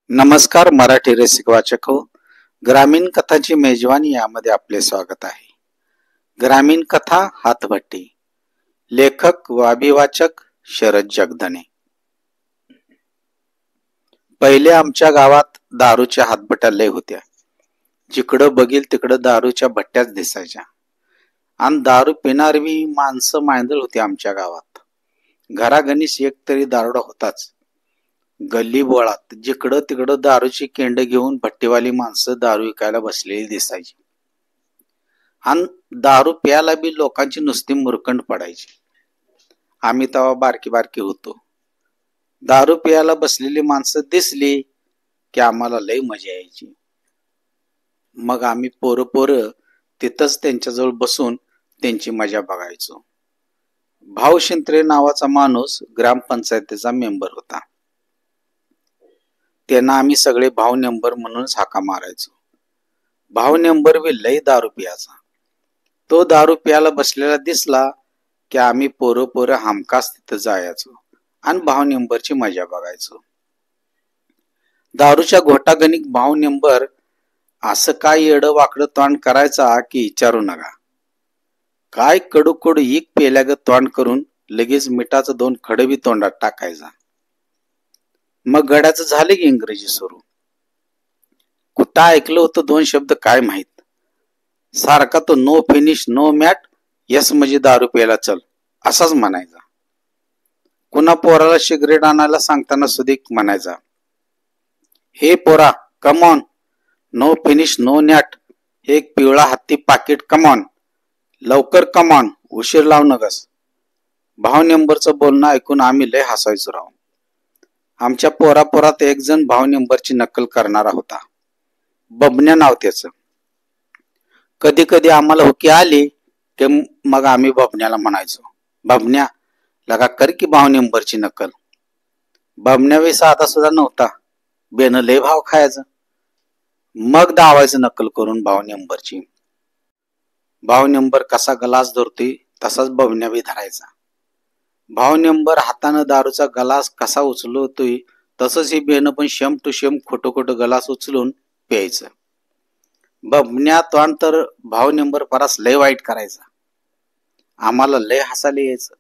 नमस्कार मराठी रसिक वाचक हो. ग्रामीण कथाची मेजवानी यामध्ये आपले स्वागत आहे. ग्रामीण कथा हातभट्टी. लेखक व अभिवाचक शरद जगधने. पहिले आमच्या गावात दारूच्या हातभट्ट्या लय होत्या. जिकडं बघील तिकडं दारूच्या भट्ट्याच दिसायच्या. आणि दारू पिणारी माणसं मांदळ होती आमच्या गावात. घरागणीस एक तरी दारुडा होताच. गल्ली बोळात जिकडं तिकडं दारूची केंड घेऊन भट्टीवाली माणसं दारू विकायला बसलेली दिसायची. आणि दारू प्यायला बी लोकांची नुसती मुरकंड पडायची. आम्ही तेव्हा बारकी बारकी होतो. दारू प्यायला बसलेली माणसं दिसली की आम्हाला लय मजा यायची. मग आम्ही पोरं तिथंच त्यांच्याजवळ बसून त्यांची मजा बघायचो. भाऊ शिंत्रे नावाचा माणूस ग्रामपंचायतीचा मेंबर होता. त्यांना आम्ही सगळे भाऊ नंबर म्हणूनच हाका मारायचो. भाऊ नंबर बी लय दारू पियाचा. तो दारू प्यायला बसलेला दिसला की आम्ही पोरं हमखास तिथं जायचो आणि भाऊ नंबरची मजा बघायचो. दारूच्या घोटागणिक भाऊ नंबर असं काय येडं वाकडं तोंड करायचा की विचारू नका. काय कडू एक पेल्यागत तोंड करून लगेच मिठाचं 2 खडं बी तोंडात टाकायचा. मग गड्याचं झाले की इंग्रजी सुरू. कुठं ऐकलं होतं 2 शब्द काय माहित. सारखा तो नो फिनिश नो मॅट यस म्हणजे दारू प्यायला चल असाच म्हणायचा. कुणा पोराला सिगरेट आणायला सांगताना सुधीक म्हणायचा, हे पोरा कमॉन, नो फिनिश नो नॅट, एक पिवळा हत्ती पाकिट कमॉन, लवकर कमॉन, उशीर लावू नकस. भाऊ नंबरचं बोलणं ऐकून आम्ही लय हसायचो राहू. आमच्या पोरात एक जण भाऊ नंबरची नक्कल करणारा होता. बबन्या नाव त्याचं. कधी कधी आम्हाला हुकी आली की मग आम्ही बबन्याला म्हणायचो, बबन्या लगा कर की भाऊ नंबरची नक्कल. बबन्या वे साधा सुद्धा नव्हता. बेनं लय भाव खायचं. मग दावायचं नक्कल करून भाऊ नंबरची. भाऊ नंबर कसा गलास धरतोय तसाच बबन्या बी धरायचा. भाऊ नंबर हातानं दारूचा गलास कसा उचलतोय तसंच ही बेनं पण शेम टू शेम खोटं गलास उचलून प्यायचं. बबन्या तोंड तर भाऊ नंबर परास लय वाईट करायचा. आम्हाला लय हसायला यायचं.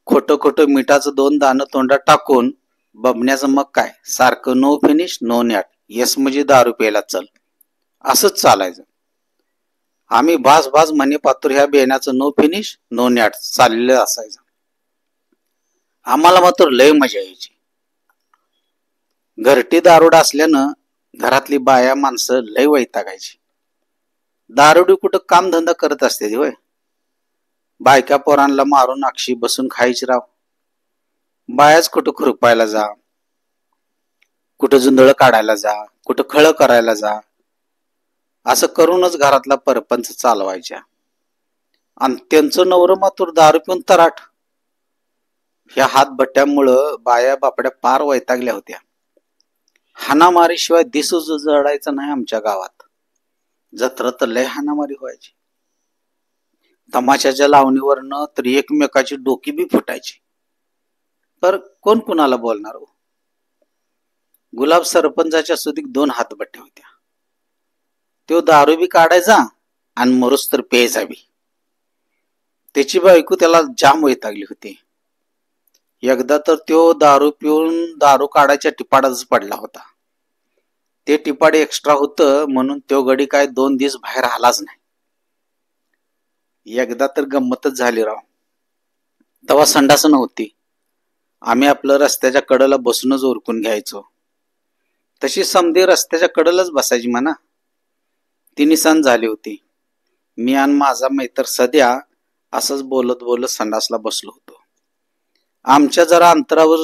खोटं मिठाचं 2 दाणं तोंडात टाकून बबन्याचं मग काय सारखं नो फिनिश नो नॅट यस म्हणजे दारू प्यायला चल असंच चालायचं. आम्ही भास म्हणे पातूर ह्या बेण्याचं नो फिनिश नो नॅट चाललेलं असायचं. आम्हाला मात्र लय मजा यायची. घरटी दारुडा असल्यानं घरातली बाया माणसं लय वैतागायची. दारुडी कुठं कामधंदा करत असते होय. बायका पोरांना मारून अक्षी बसून खायची राव. बायाच कुठं खुरपायला जा, कुठं जुंधळ काढायला जा, कुठं खळ करायला जा, असं करूनच घरातला परपंच चालवायच्या. आणि त्यांचं नवरं मात्र दारू पिऊन तराट. ह्या हातभट्ट्यामुळं बाया बापड्या पार वैतागल्या होत्या. हाणामारीशिवाय दिस जडायचं नाही आमच्या गावात. जत्रा तर लय हाणामारी व्हायची. तमाशाच्या लावणीवरनं तर एकमेकाची डोकी बी फुटायची. पर कोण कुणाला बोलणार हो. गुलाब सरपंचाच्या सुधीक 2 हातभट्ट्या होत्या. तो दारू बी काढायचा आणि मरुस तर प्यायचा बी. त्याची बायको त्याला जाम वैतागली होती. एकदा तर तो दारू पिऊन दारू काढायच्या टिपाडाच पडला होता. ते टिपाड एक्स्ट्रा होतं म्हणून तो गडी काय 2 दिवस बाहेर आलाच नाही. एकदा तर गंमतच झाली राव. तेव्हा संडास नव्हती. आम्ही आपलं रस्त्याच्या कडेला बसूनच उरकून घ्यायचो. तशी समधी रस्त्याच्या कडेलाच बसायची म्हणा. ती निसान झाली होती. मी आणि माझा मैत्र सध्या असंच बोलत संडासला बसलो होतो. आमच्या जरा अंतरावर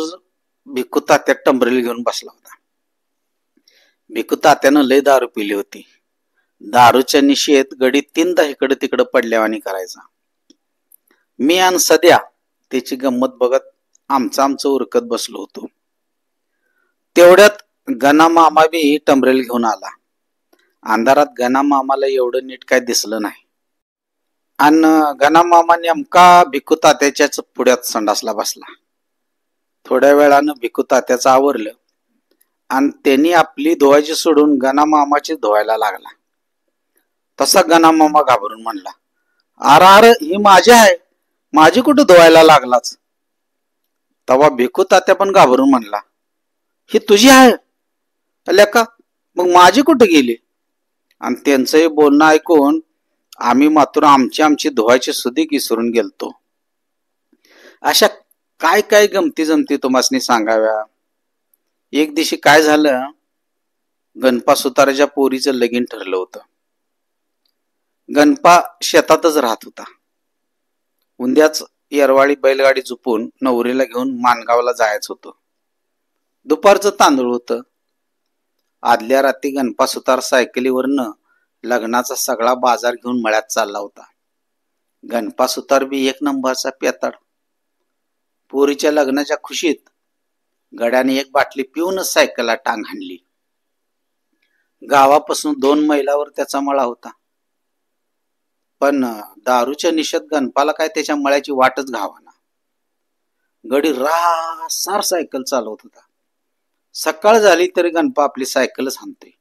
भिकू तात्या टंबरेल घेऊन बसला होता. भिकू तात्यानं लय दारू पिली होती. दारूच्या निशेत गडी 3दा इकडे तिकडे पडल्यावानी करायचा. मी आणि सध्या त्याची गंमत बघत आमचं उरकत बसलो होतो. तेवढ्यात गणा मामा बी टंबरेल घेऊन आला. अंधारात गणा मामाला एवढं नीट काय दिसलं नाही. आणि गणा मामा नेमका भिकू तात्याच्याच पुढ्यात संडासला बसला. थोड्या वेळानं भिकू तात्याचं आवरलं आणि त्यांनी आपली धुवायची सोडून गणा मामाची धुवायला लागला. तसा गणा मामा घाबरून म्हणला, अरे अरे ही माझी आहे, माझी कुठं धुवायला लागलाच. तेव्हा भिकू तात्या पण घाबरून म्हणला, ही तुझी आहे लेका, मग माझी कुठे गेली. आणि त्यांचंही बोलणं ऐकून आम्ही मात्र आमची धुवायची सुधी विसरून गेलतो. अशा काय काय गमती जमती तुम्हासनी सांगाव्या. एक दिवशी काय झालं, गणपा सुताराच्या पोरीचं लगीन ठरलं होतं. गणपा शेतातच राहत होता. उद्याच येरवाळी बैलगाडी झुपून नवरीला घेऊन माणगावला जायचं होतं. दुपारचं तांदूळ होतं. आदल्या रात्री गणपा सुतार सायकलीवरनं लग्नाचा सगळा बाजार घेऊन मळ्यात चालला होता. गणपा सुतार बी एक नंबरचा पेताड. पोरीच्या लग्नाच्या खुशीत गड्याने एक बाटली पिऊनच सायकलला टांग हाणली. गावापासून 2 मैलावर त्याचा मळा होता. पण दारूच्या निशेत गणपाला काय त्याच्या मळ्याची वाटच घावाना. गडी रासार सायकल चालवत होता. सकाळ झाली तरी गणपा आपली सायकलच हाणतोय.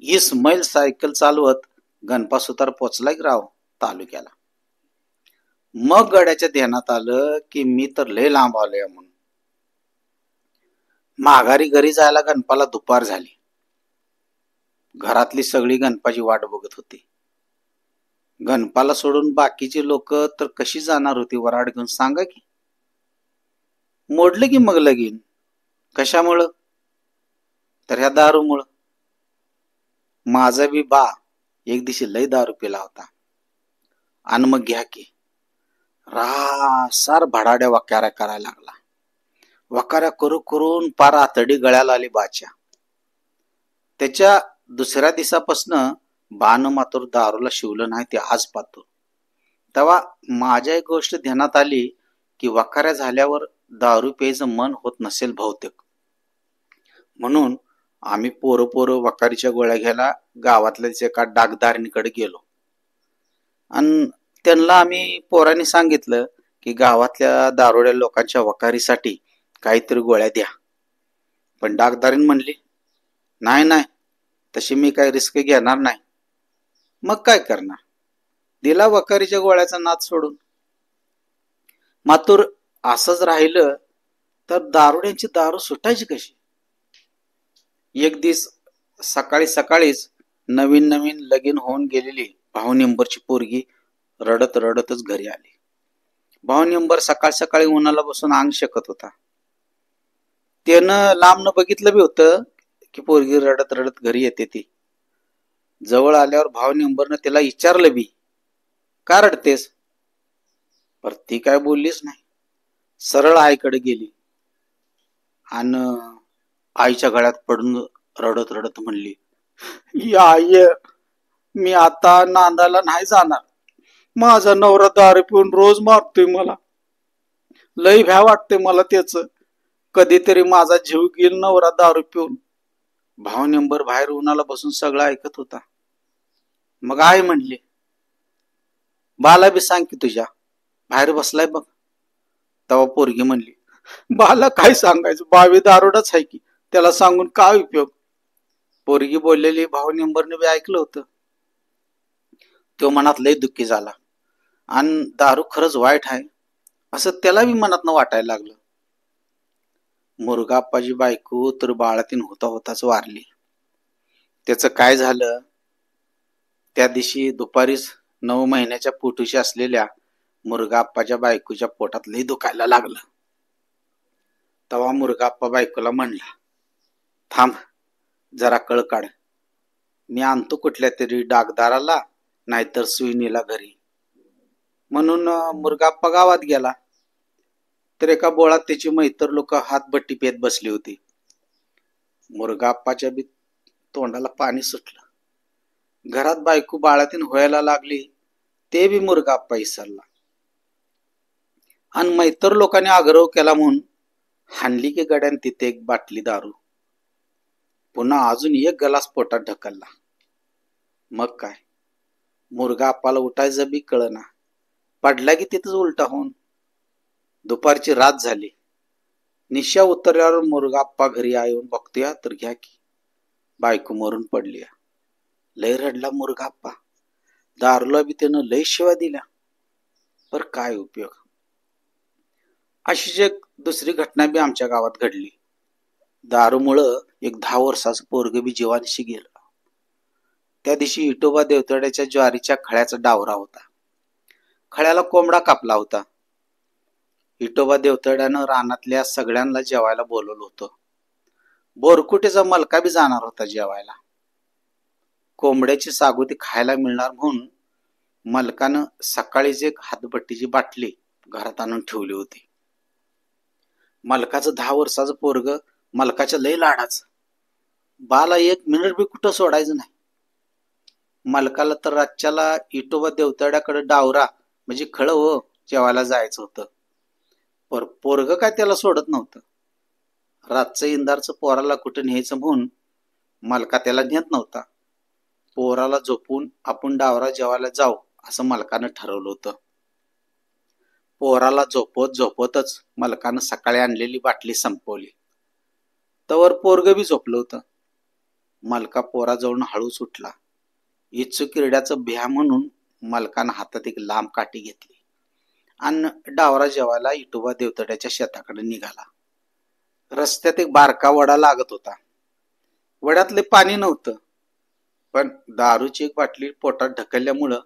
20 मैल सायकल चालवत गणपा सुतार पोचला की राव तालुक्याला. मग गड्याच्या ध्यानात आलं की मी तर लय लांब आलोय म्हणून. माघारी घरी जायला गणपाला दुपार झाली. घरातली सगळी गणपाची वाट बघत होती. गणपाला सोडून बाकीची लोक तर कशी जाणार होती वराड घेऊन सांगा की. मोडलं की मग लगीन. कशामुळं? तर ह्या दारूमुळं. माझा बी बा एक दिवशी लय दारू पिला होता. आणि मग घ्या की रासार भडाड्या वकाऱ्या करायला लागला. वकाऱ्या करू करून पार आतडी गळ्याला आली बाच्या. त्याच्या दुसऱ्या दिवसापासनं बानं मात्र दारूला शिवलं नाही ते आज पाहतो. तेव्हा माझ्या एक गोष्ट ध्यानात आली की वकाऱ्या झाल्यावर दारू प्यायचं मन होत नसेल बहुतेक. म्हणून आम्ही पोरं वकारीच्या गोळ्या घ्यायला गावातल्याच एका डागदारणीकडे गेलो. आणि त्यांना आम्ही पोरांनी सांगितलं की गावातल्या दारुड्या लोकांच्या वकारीसाठी काहीतरी गोळ्या द्या. पण डागदारीन म्हणली, नाही तशी मी काही रिस्क घेणार नाही. मग काय करणार, दिला वकारीच्या गोळ्याचा नाद सोडून. मात्र असंच राहिलं तर दारुड्यांची दारू सुटायची कशी. एक दिवस सकाळीच नवीन लगीन होऊन गेलेली भाऊनिंबरची पोरगी रडत रडतच घरी आली. भाऊनिंबर सकाळी उन्हाला बसून अंग शेकत होता. त्यानं लांबनं बघितलं बी होतं की पोरगी रडत रडत घरी येते ती. जवळ आल्यावर भाऊनिंबरनं त्याला विचारलं बी, का रडतेस? पर ती काय बोललीच नाही. सरळ आईकडे गेली आणि आईच्या गळ्यात पडून रडत रडत म्हणली, आई मी आता नांदाला नाही जाणार. माझा नवरा दारू पिऊन रोज मारतोय मला. लय भ्या वाटते मला त्याच. कधीतरी माझा जीव गेल नवरा दारू पिऊन. भाऊनिंबर बाहेर उन्हाला बसून सगळं ऐकत होता. मग आई म्हणली, बाला बी सांग की तुझ्या, बाहेर बसलाय बघ. तेव्हा पोरगी म्हणली, बाला काय सांगायचं, बावी दारुडाच आहे की, त्याला सांगून काय उपयोग. पोरगी बोललेली भाऊनिंबरने बी ऐकलं होतं. तो मनात लय दुःखी झाला आणि दारू खरंच वाईट आहे असं त्याला बी मनातनं वाटायला लागलं. मुरगाप्पाची बायको तर बाळातीन होताच वारली. त्याचं काय झालं, त्या दिवशी दुपारीच 9 महिन्याच्या पोटूशी असलेल्या मुरगाप्पाच्या बायकोच्या पोटात लय दुखायला लागलं. तेव्हा मुरगाप्पा बायकोला म्हणला, थांब जरा कळ काढ, मी आणतो कुठल्या तरी डागदाराला नाहीतर सुईनीला घरी. म्हणून मुरगाप्पा गावात गेला. तर एका बोळात त्याची मैतर लोक हातभट्टी पेत बसली होती. मुरगाप्पाच्या बी तोंडाला पाणी सुटलं. घरात बायको बाळातीन व्हायला लागली ते बी मुरगाप्पा विसरला. आणि मैतर लोकांनी आग्रह केला म्हणून हाणली की गड्यान तिथे एक बाटली दारू. पुन्हा अजून एक गलास पोटात ढकलला. मग काय, मुरगाप्पाला उठायचं बी कळना. पडला की तिथंच उलटा होऊन. दुपारची रात झाली. निशा उतरल्यावर मुरगाप्पा घरी येऊन बघतोया तर घ्या की बायको मरून पडली. लय रडला मुरगाप्पा. दारूला बी त्यानं लय शिव्या दिल्या, पर काय उपयोग. अशीच एक दुसरी घटना बी आमच्या गावात घडली. दारूमुळं एक 10 वर्षाचं पोरग बी जीवानिशी गेलं. त्या दिवशी इटोबा देवतड्याच्या ज्वारीच्या खळ्याचा डावरा होता. खळ्याला कोंबडा कापला होता. इटोबा देवतड्यानं रानातल्या सगळ्यांना जेवायला बोलवलं होतं. बोरकुटेचा मलका बी जाणार होता जेवायला. कोंबड्याची सागोती खायला मिळणार म्हणून मलकानं सकाळीच एक हातभट्टीची बाटली घरात आणून ठेवली होती. मलकाचं 10 वर्षाचं पोरग मलकाच्या लय लाडाचं. बाला 1 मिनिट बी कुठं सोडायचं नाही. मलकाला तर रातच्याला इटोबा देवतड्याकडे डावरा म्हणजे खळं हो जेवायला जायचं होतं. पर पोरग काय त्याला सोडत नव्हतं. रातचं इंदारचं पोराला कुठं न्यायचं म्हणून मलका त्याला नेत नव्हता. पोराला झोपून आपण डावरा जेवायला जाऊ असं मलकानं ठरवलं होतं. पोराला झोपत झोपतच मलकानं सकाळी आणलेली बाटली संपवली. तवर पोरग बी झोपलं होतं. मलका पोराजवळून हळूच उठला. इच्चू किरड्याचं भ्या म्हणून मलकानं हातात एक लांब काठी घेतली आणि डावरा जेवायला इटोबा देवतड्याच्या शेताकडे निघाला. रस्त्यात एक बारका वडा लागत होता. वड्यातले पाणी नव्हतं, पण दारूची एक बाटली पोटात ढकलल्यामुळं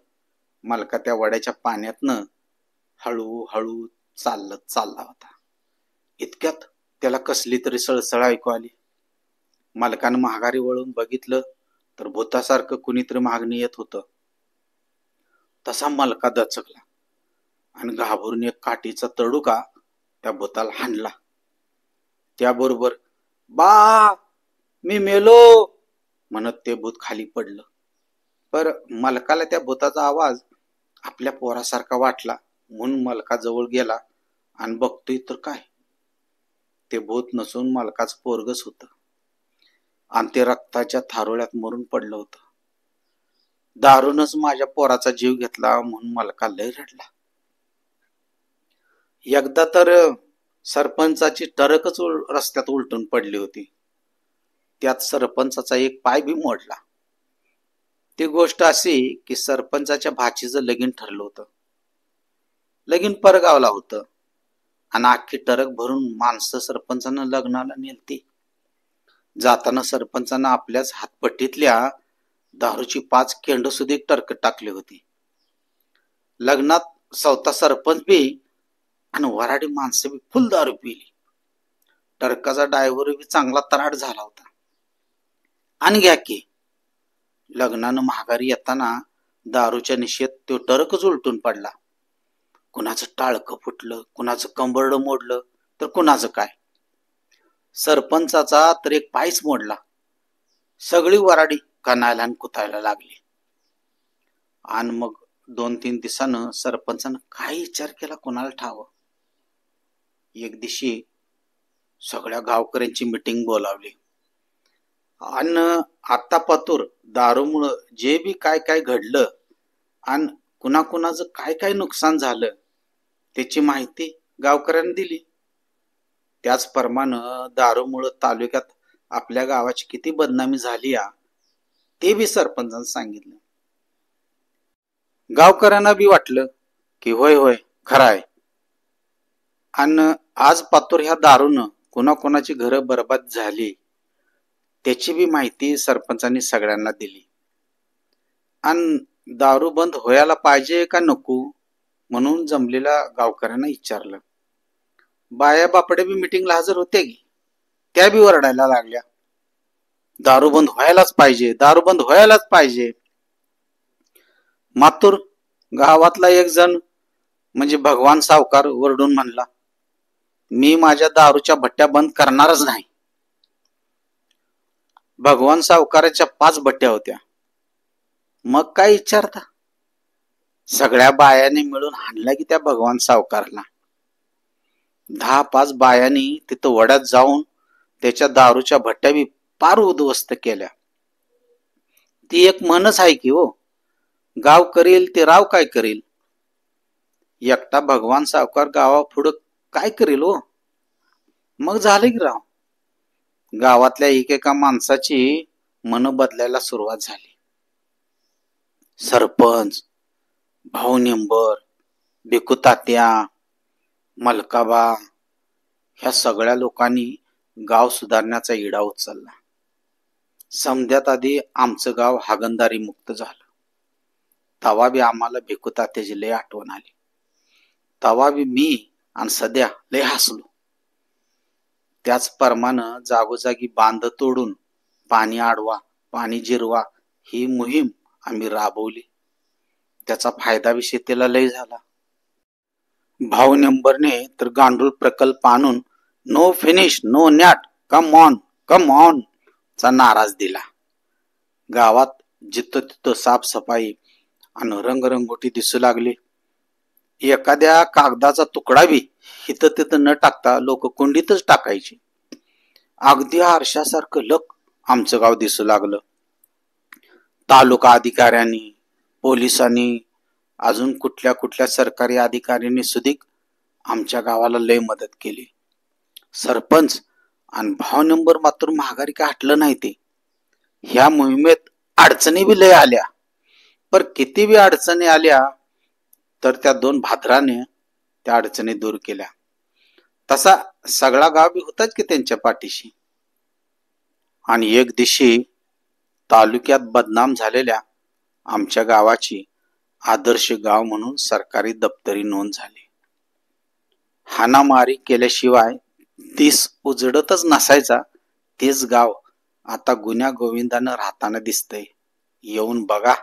मलका त्या वड्याच्या पाण्यातनं हळूहळू चालला होता. इतक्यात त्याला कसली तरी सळसळ ऐकू आली. मलकानं माघारी वळून बघितलं तर भूतासारखं कुणीतरी मागणी येत होतं. तसा मलका दचकला आणि घाबरून एक काठीचा तडुका त्या भूताला हाणला. त्याबरोबर बा मी मेलो म्हणत ते भूत खाली पडलं. पर मलकाला त्या भूताचा आवाज आपल्या पोरासारखा वाटला म्हणून मलका जवळ गेला आणि बघतोय तर काय, ते भूत नसून मलकाच पोरगच होतं आणि ते रक्ताच्या थारोळ्यात मरून पडलं होतं. दारूनच माझ्या पोराचा जीव घेतला म्हणून मलका लय रडला. एकदा तर सरपंचाची टरकच रस्त्यात उलटून पडली होती. त्यात सरपंचाचा एक पाय बी मोडला. ती गोष्ट अशी की सरपंचाच्या भाचीचं लगीन ठरलं होतं. लगीन परगावला होतं आणि अख्खी टरक भरून माणसं सरपंचानं लग्नाला नेलती. जाताना सरपंचानं आपल्याच हातपट्टीतल्या दारूची 5 केंड सुद्धा टरक टाकली होती. लग्नात स्वतः सरपंच बी आणि वराडी माणसं बी फुल दारू पिली. टरकाचा ड्रायव्हर बी चांगला तराट झाला होता. आणि घ्या की लग्नानं माघारी येताना दारूच्या निशेत तो टरकच उलटून पडला. कुणाचं टाळकं फुटलं, कुणाचं कंबरडं मोडलं तर कुणाचं काय. सरपंचाचा तर एक पायच मोडला. सगळी वराडी कणायला आणि कुतायला लागली. आणि मग 2-3 दिवसानं सरपंचानं काय विचार केला कोणाला ठावं. एक दिवशी सगळ्या गावकऱ्यांची मीटिंग बोलावली आणि आता पातूर दारूमुळं जे बी काय काय घडलं आणि कुणाकुणाचं काय काय नुकसान झालं त्याची माहिती गावकऱ्यांनी दिली. त्याचप्रमाणे दारूमुळं तालुक्यात आपल्या गावाची किती बदनामी झाली ते बी सरपंचानं सांगितलं. गावकऱ्यांना बी वाटलं की होय होय खराय. आणि आज पातूर ह्या दारूनं कुणाकुणाची घरं बरबाद झाली त्याची बी माहिती सरपंचांनी सगळ्यांना दिली. आणि दारू बंद व्हायला पाहिजे का नको म्हणून जमलेल्या गावकऱ्यांना विचारलं. बाया बापडे बी मीटिंगला हजर होते की त्या बी वरडायला लागल्या, दारू बंद व्हायलाच पाहिजे, दारू बंद व्हायलाच पाहिजे. मातूर गावातला एक जण म्हणजे भगवान सावकार वरडून म्हणला, मी माझ्या दारूच्या भट्ट्या बंद करणारच नाही. भगवान सावकाराच्या 5 भट्ट्या होत्या. मग काय विचारता, सगळ्या बायाने मिळून हाणला की त्या भगवान सावकारला. 10-5 बायांनी तिथं वड्यात जाऊन त्याच्या दारूच्या भट्ट्या बी पार उद्ध्वस्त केल्या. ती एक म्हणच आहे की हो, गाव करेल ते राव काय करेल. एकटा भगवान सावकार गावा पुढं काय करेल हो. मग झालं की राव, गावातल्या एकेका माणसाची मन बदलायला सुरुवात झाली. सरपंच, भाऊ नेंबर, भिकू तात्या, मलकाबा ह्या सगळ्या लोकांनी गाव सुधारण्याचा इडा उचलला. समध्यात आधी आमचं गाव हागणदारी मुक्त झालं. तवा बी आम्हाला भिकू तात्याची लय आठवण आली. तवा बी मी आणि सध्या लय हसलो. त्याचप्रमाणे जागोजागी बांध तोडून पाणी अडवा, पाणी जिरवा ही मोहीम आम्ही राबवली. त्याचा फायदा बी शेतीला लय झाला. भाऊ नंबरने तर गांडूळ प्रकल्प आणून नो फिनिश नो नॅट कम ऑन चा नाराज दिला. गावात जिथं तिथं साफसफाई आणि रंगरंगोटी दिसू लागली. एखाद्या कागदाचा तुकडा बी इथं तिथं न टाकता लोक कुंडीतच टाकायची. अगदी आरशासारखं लक आमचं गाव दिसू लागलं. तालुका अधिकाऱ्यांनी, पोलिसांनी, अजून कुठल्या कुठल्या सरकारी अधिकाऱ्यांनी सुधिक आमच्या गावाला लय मदत केली. सरपंच आणि भाव नंबर मात्र महागारी काय हटलं नाही ते. ह्या मोहिमेत अडचणी बी लय आल्या, पर किती बी अडचणी आल्या तर त्या दोन भाद्राने त्या अडचणी दूर केल्या. तसा सगळा गाव बी होताच की त्यांच्या पाठीशी. आणि एक दिवशी तालुक्यात बदनाम झालेल्या आमच्या गावाची आदर्श गाव म्हणून सरकारी दप्तरी नोंद झाली. हाणामारी केल्याशिवाय दिस उजडतच नसायचा तेच गाव आता गुण्या गोविंदानं राहताना दिसतंय. येऊन बघा.